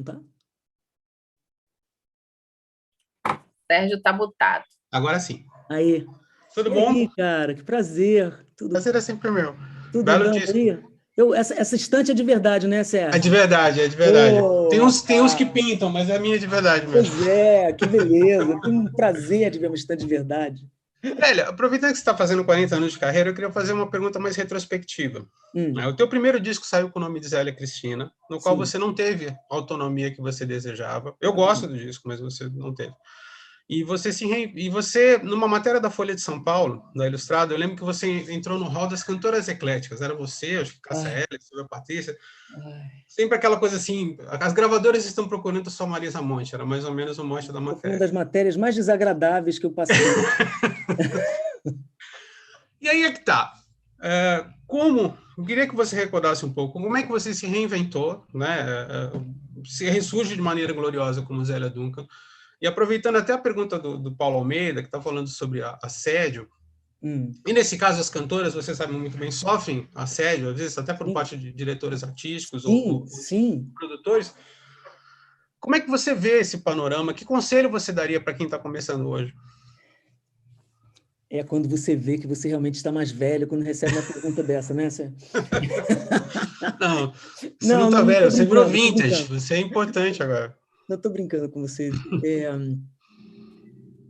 Não tá? Sérgio tá mutado. Agora sim. Aí. Tudo bom? Aí, cara, que prazer. Prazer é sempre meu. Tudo Belo andando disco. aí? Essa estante é de verdade, né, Sérgio? É de verdade, é de verdade. Pô, Tem uns que pintam, mas é a minha de verdade mesmo. pois é, que beleza. Eu tenho um prazer de ver uma estante de verdade. Velho, aproveitando que você está fazendo 40 anos de carreira, eu queria fazer uma pergunta mais retrospectiva. O teu primeiro disco saiu com o nome de Zélia Cristina, no qual você não teve a autonomia que você desejava. Eu gosto do disco, mas você não teve. E você, numa matéria da Folha de São Paulo, da Ilustrada, eu lembro que você entrou no hall das cantoras ecléticas. Era você, acho que Cássia Eller, Silvia Patrícia. Sempre aquela coisa assim, as gravadoras estão procurando só Marisa Monte. Era mais ou menos o mote da matéria. Foi uma das matérias mais desagradáveis que eu passei. E aí é que tá. Eu queria que você recordasse um pouco como é que você se reinventou, né? Se ressurge de maneira gloriosa como Zélia Duncan. E aproveitando até a pergunta do Paulo Almeida, que está falando sobre assédio, e nesse caso as cantoras, você sabe muito bem, sofrem assédio, às vezes até por parte de diretores artísticos ou produtores. Como é que você vê esse panorama? Que conselho você daria para quem está começando hoje? É quando você vê que você realmente está mais velho, quando recebe uma pergunta dessa, né, Sérgio? Não, você não está velho, você virou vintage, você é importante agora. Não estou brincando com você.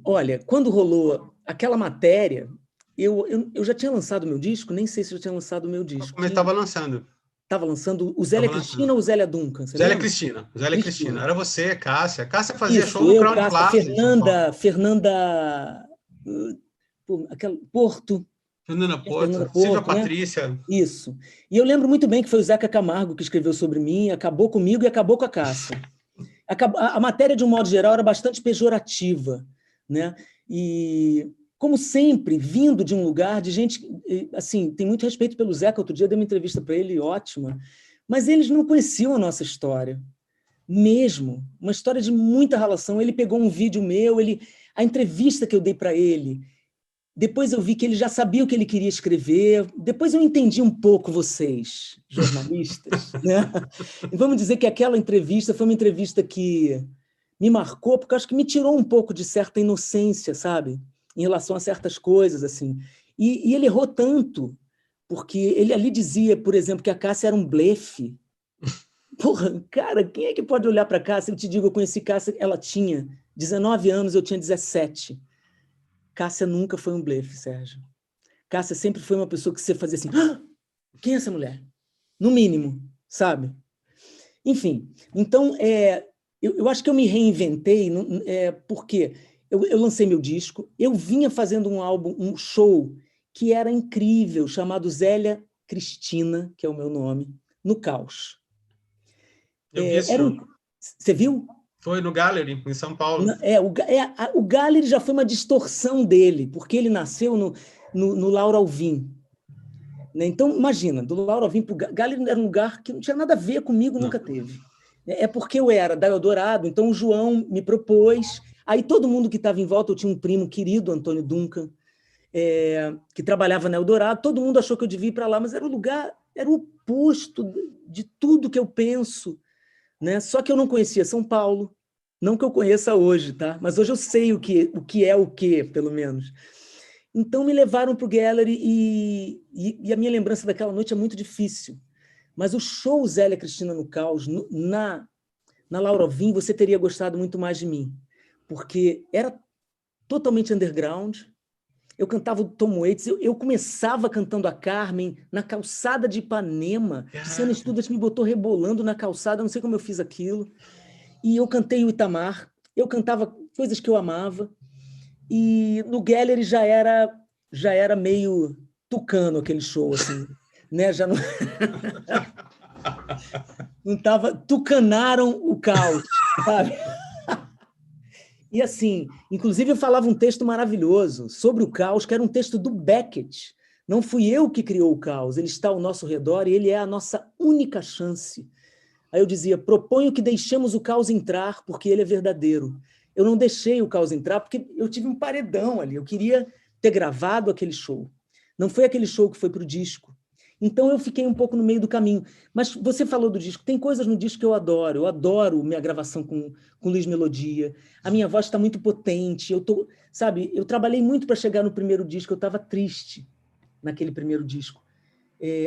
Olha, quando rolou aquela matéria, eu já tinha lançado o meu disco, nem sei se eu já tinha lançado o meu disco. Como estava lançando? Estava lançando o Zélia Cristina ou o Zélia Duncan? Zélia Cristina. Era você, Cássia. Cássia fazia Isso, show no Crown Plaza. Fernanda Porto. Fernanda Porto, Silvia Patrícia. Né? Isso. E eu lembro muito bem que foi o Zeca Camargo que escreveu sobre mim, acabou comigo e acabou com a Cássia. A matéria, de um modo geral, era bastante pejorativa, né? E, como sempre, vindo de um lugar de gente... Assim, tem muito respeito pelo Zeca. Outro dia eu dei uma entrevista para ele, ótima, mas eles não conheciam a nossa história. Mesmo. Uma história de muita relação. Ele pegou um vídeo meu, a entrevista que eu dei para ele, depois eu vi que ele já sabia o que ele queria escrever, depois eu entendi um pouco vocês, jornalistas, né? E vamos dizer que aquela entrevista foi uma entrevista que me marcou, porque acho que me tirou um pouco de certa inocência, sabe? Em relação a certas coisas, assim. E ele errou tanto, porque ele ali dizia, por exemplo, que a Cássia era um blefe. Porra, cara, quem é que pode olhar para a Cássia? Eu te digo, eu conheci Cássia, ela tinha 19 anos, eu tinha 17. Cássia nunca foi um blefe, Sérgio. Cássia sempre foi uma pessoa que você fazia assim, ah, quem é essa mulher? No mínimo, sabe? Enfim, então, eu acho que eu me reinventei, porque eu lancei meu disco, eu vinha fazendo um álbum, um show, que era incrível, chamado Zélia Cristina, que é o meu nome, no Caos. Eu vi esse show. Você viu? Foi no Gallery, em São Paulo. O Gallery já foi uma distorção dele, porque ele nasceu no Laura Alvim. Né? Então, imagina, do Laura Alvim para o Gallery era um lugar que não tinha nada a ver comigo, nunca teve. É porque eu era da Eldorado, então o João me propôs, aí todo mundo que estava em volta, eu tinha um primo querido, Antônio Duncan, que trabalhava na Eldorado, todo mundo achou que eu devia ir para lá, mas era o lugar, era o oposto de tudo que eu penso. Né? Só que eu não conhecia São Paulo, não que eu conheça hoje, tá? Mas hoje eu sei o que é o que, pelo menos. Então me levaram para o Gallery e a minha lembrança daquela noite é muito difícil. Mas o show Zélia Cristina no Caos, na Laura Alvim, você teria gostado muito mais de mim, porque era totalmente underground. Eu cantava o Tom Waits, eu começava cantando a Carmen na calçada de Ipanema. Luciana Studart me botou rebolando na calçada, não sei como eu fiz aquilo. E eu cantei o Itamar, eu cantava coisas que eu amava. E no Gallery já era meio tucano aquele show, assim, né? Já não não tava, tucanaram o caos, sabe? E assim, inclusive eu falava um texto maravilhoso sobre o caos, que era um texto do Beckett. Não fui eu que criou o caos, ele está ao nosso redor e ele é a nossa única chance. Aí eu dizia, proponho que deixemos o caos entrar, porque ele é verdadeiro. Eu não deixei o caos entrar porque eu tive um paredão ali, eu queria ter gravado aquele show. Não foi aquele show que foi para o disco. Então eu fiquei um pouco no meio do caminho. Mas você falou do disco, tem coisas no disco que eu adoro minha gravação com Luiz Melodia, a minha voz está muito potente, sabe, eu trabalhei muito para chegar no primeiro disco, eu estava triste naquele primeiro disco.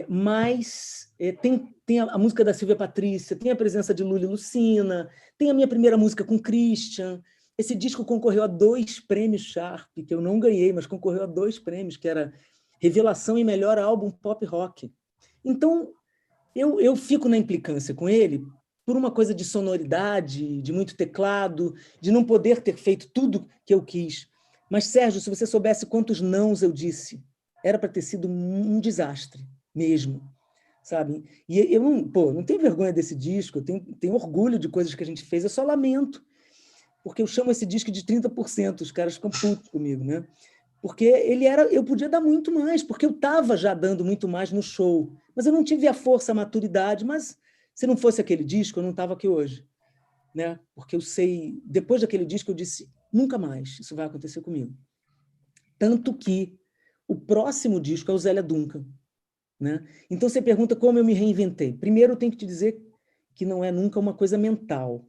Mas tem a música da Silvia Patrícia, tem a presença de Lula e Lucina, tem a minha primeira música com Christian. Esse disco concorreu a 2 prêmios Sharp, que eu não ganhei, mas concorreu a 2 prêmios, que era Revelação e Melhor Álbum Pop Rock. Então, eu fico na implicância com ele por uma coisa de sonoridade, de muito teclado, de não poder ter feito tudo que eu quis. Mas, Sérgio, se você soubesse quantos nãos eu disse, era para ter sido um desastre mesmo, sabe? E eu não tenho vergonha desse disco, eu tenho orgulho de coisas que a gente fez, eu só lamento, porque eu chamo esse disco de 30%, os caras ficam putos comigo, né? Porque eu podia dar muito mais, porque eu estava já dando muito mais no show, mas eu não tive a força, a maturidade, mas se não fosse aquele disco, eu não estava aqui hoje, né? Porque eu sei, depois daquele disco eu disse, nunca mais isso vai acontecer comigo. Tanto que o próximo disco é o Zélia Duncan, né? Então você pergunta como eu me reinventei. Primeiro eu tenho que te dizer que não é nunca uma coisa mental.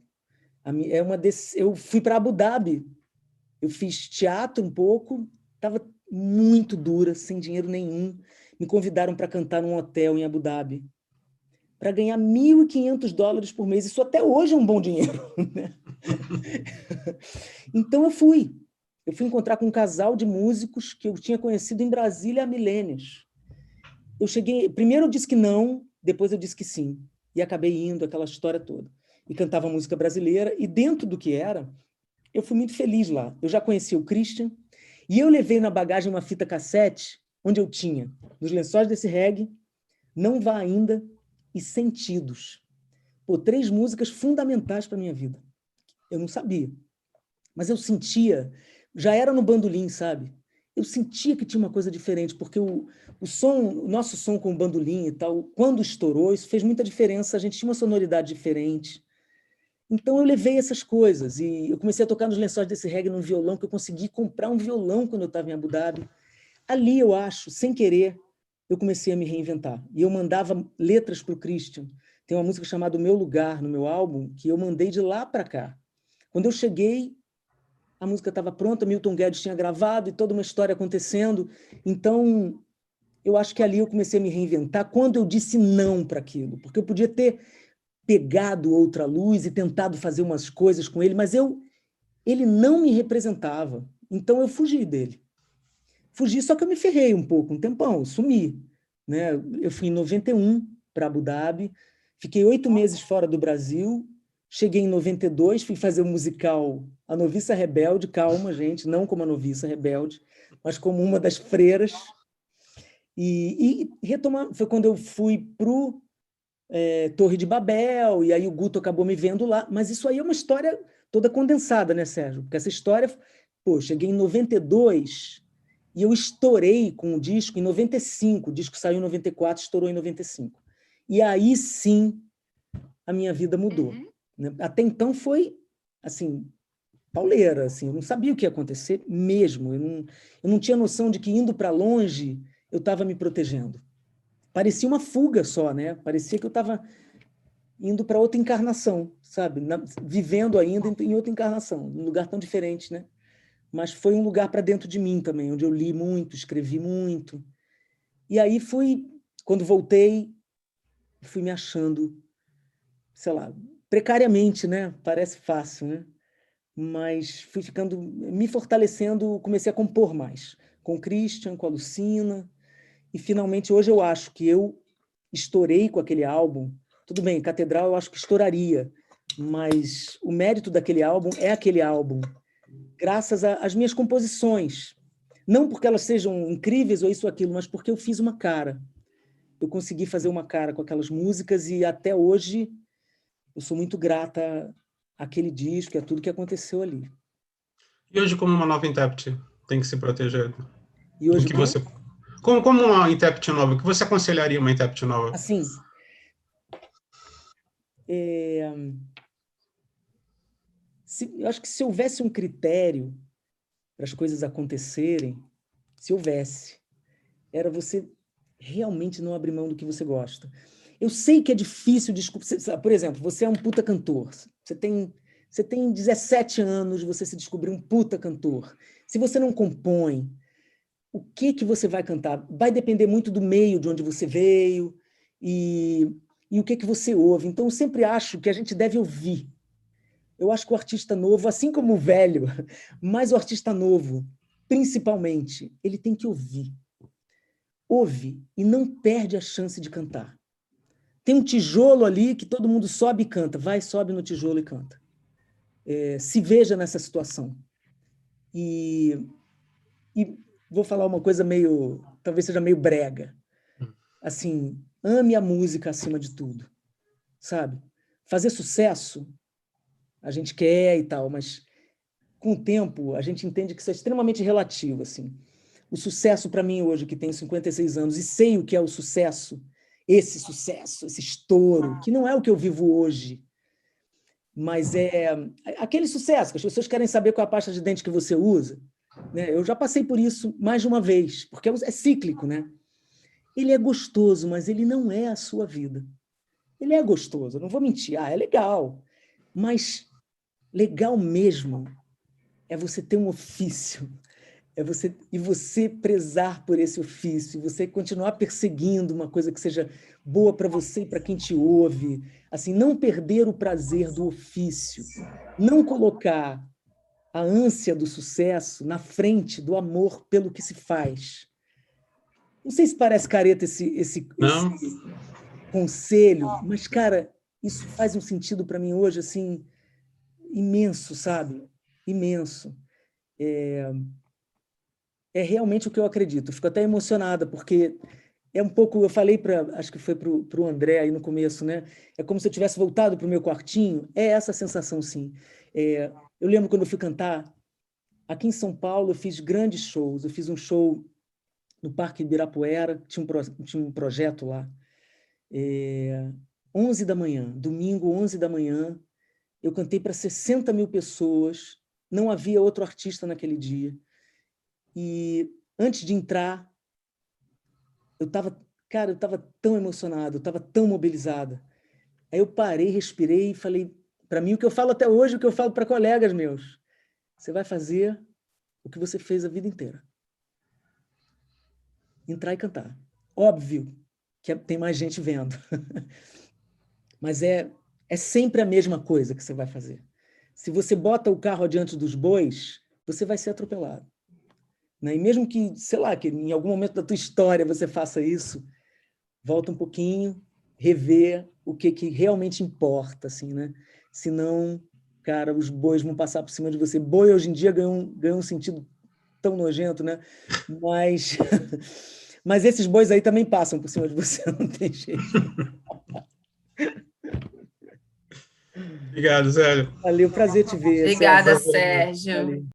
Eu fui para Abu Dhabi, eu fiz teatro um pouco, estava muito dura, sem dinheiro nenhum. Me convidaram para cantar num hotel em Abu Dhabi, para ganhar $1.500 por mês. Isso até hoje é um bom dinheiro, né? Então eu fui encontrar com um casal de músicos que eu tinha conhecido em Brasília há milênios. Eu cheguei, primeiro eu disse que não, depois eu disse que sim, e acabei indo, aquela história toda. E cantava música brasileira, e dentro do que era, eu fui muito feliz lá. Eu já conhecia o Christian, e eu levei na bagagem uma fita cassete, onde eu tinha Nos Lençóis desse Reggae, Não Vá Ainda e Sentidos. 3 músicas fundamentais para a minha vida. Eu não sabia, mas eu sentia, já era no bandolim, sabe? Eu sentia que tinha uma coisa diferente, porque o nosso som com o bandolim e tal, quando estourou, isso fez muita diferença, a gente tinha uma sonoridade diferente. Então eu levei essas coisas, e eu comecei a tocar Nos Lençóis desse Reggae num violão, que eu consegui comprar um violão quando eu estava em Abu Dhabi. Ali, eu acho, sem querer, eu comecei a me reinventar. E eu mandava letras para o Christian. Tem uma música chamada O Meu Lugar, no meu álbum, que eu mandei de lá para cá. Quando eu cheguei, a música estava pronta, Milton Guedes tinha gravado e toda uma história acontecendo. Então, eu acho que ali eu comecei a me reinventar quando eu disse não para aquilo, porque eu podia ter pegado outra luz e tentado fazer umas coisas com ele, mas ele não me representava. Então, eu fugi dele. Fugi, só que eu me ferrei um pouco, um tempão, sumi, né? Eu fui em 91 para Abu Dhabi, fiquei 8 meses fora do Brasil, cheguei em 92, fui fazer o musical A Noviça Rebelde, calma, gente, não como a Noviça Rebelde, mas como uma das freiras. E retomar, foi quando eu fui para Torre de Babel, e aí o Guto acabou me vendo lá, mas isso aí é uma história toda condensada, né, Sérgio? Porque essa história, cheguei em 92 e eu estourei com o disco em 95, o disco saiu em 94, estourou em 95. E aí sim a minha vida mudou. Né? Até então foi assim, pauleira, assim, eu não sabia o que ia acontecer mesmo, eu não tinha noção de que indo para longe eu estava me protegendo. Parecia uma fuga só, né? Parecia que eu estava indo para outra encarnação, sabe? Vivendo ainda em outra encarnação, num lugar tão diferente, né? Mas foi um lugar para dentro de mim também, onde eu li muito, escrevi muito. E aí quando voltei, fui me achando, sei lá, precariamente, né? Parece fácil, né? Mas fui me fortalecendo, comecei a compor mais, com o Christian, com a Lucina, e finalmente hoje eu acho que eu estourei com aquele álbum. Tudo bem, Catedral eu acho que estouraria, mas o mérito daquele álbum é aquele álbum, graças às minhas composições. Não porque elas sejam incríveis ou isso ou aquilo, mas porque eu fiz uma cara. Eu consegui fazer uma cara com aquelas músicas e até hoje eu sou muito grata àquele disco e a tudo que aconteceu ali. E hoje, como uma nova intérprete, tem que se proteger E hoje, do que você... Como uma intérprete nova, o que você aconselharia uma intérprete nova? assim, eu acho que se houvesse um critério para as coisas acontecerem, se houvesse, era você realmente não abrir mão do que você gosta. Eu sei que é difícil descobrir. Por exemplo, você é um puta cantor. Você tem 17 anos, você se descobriu um puta cantor. Se você não compõe, o que você vai cantar? Vai depender muito do meio de onde você veio e o que você ouve. Então, eu sempre acho que a gente deve ouvir. Eu acho que o artista novo, assim como o velho, mas o artista novo, principalmente, ele tem que ouvir. Ouve e não perde a chance de cantar. Tem um tijolo ali que todo mundo sobe e canta. Vai, sobe no tijolo e canta. Se veja nessa situação. E vou falar uma coisa talvez seja meio brega. Assim, ame a música acima de tudo, sabe? Fazer sucesso, a gente quer e tal, mas com o tempo a gente entende que isso é extremamente relativo, assim. O sucesso para mim hoje, que tenho 56 anos, e sei o que é o sucesso, esse estouro, que não é o que eu vivo hoje, mas é aquele sucesso, que as pessoas querem saber qual é a pasta de dente que você usa, né? Eu já passei por isso mais de uma vez, porque é cíclico, né? Ele é gostoso, mas ele não é a sua vida. Ele é gostoso, eu não vou mentir, é legal, mas legal mesmo é você ter um ofício, você prezar por esse ofício, você continuar perseguindo uma coisa que seja boa para você e para quem te ouve, assim, não perder o prazer do ofício, não colocar a ânsia do sucesso na frente do amor pelo que se faz. Não sei se parece careta esse conselho, mas, cara, isso faz um sentido para mim hoje, assim, imenso, sabe? Imenso. É realmente o que eu acredito. Eu fico até emocionada, porque é um pouco, eu falei acho que foi para o André aí no começo, né? É como se eu tivesse voltado para o meu quartinho. É essa sensação, sim. Eu lembro quando eu fui cantar, aqui em São Paulo, eu fiz grandes shows. Eu fiz um show no Parque Ibirapuera, tinha um projeto lá. 11 da manhã, domingo, 11 da manhã, eu cantei para 60 mil pessoas, não havia outro artista naquele dia. E antes de entrar, eu estava tão emocionado, eu estava tão mobilizada. Aí eu parei, respirei e falei, para mim, o que eu falo até hoje, o que eu falo para colegas meus, você vai fazer o que você fez a vida inteira. Entrar e cantar. Óbvio que tem mais gente vendo, mas é sempre a mesma coisa que você vai fazer. Se você bota o carro adiante dos bois, você vai ser atropelado. Né? E mesmo que, sei lá, que em algum momento da tua história você faça isso, volta um pouquinho, rever o que realmente importa, assim, né? Senão, cara, os bois vão passar por cima de você. Boi, hoje em dia, ganhou um sentido tão nojento, né? Mas esses bois aí também passam por cima de você, não tem jeito. Obrigado, Zélio. Valeu, prazer te ver. Obrigada, Sérgio. Sérgio. Valeu.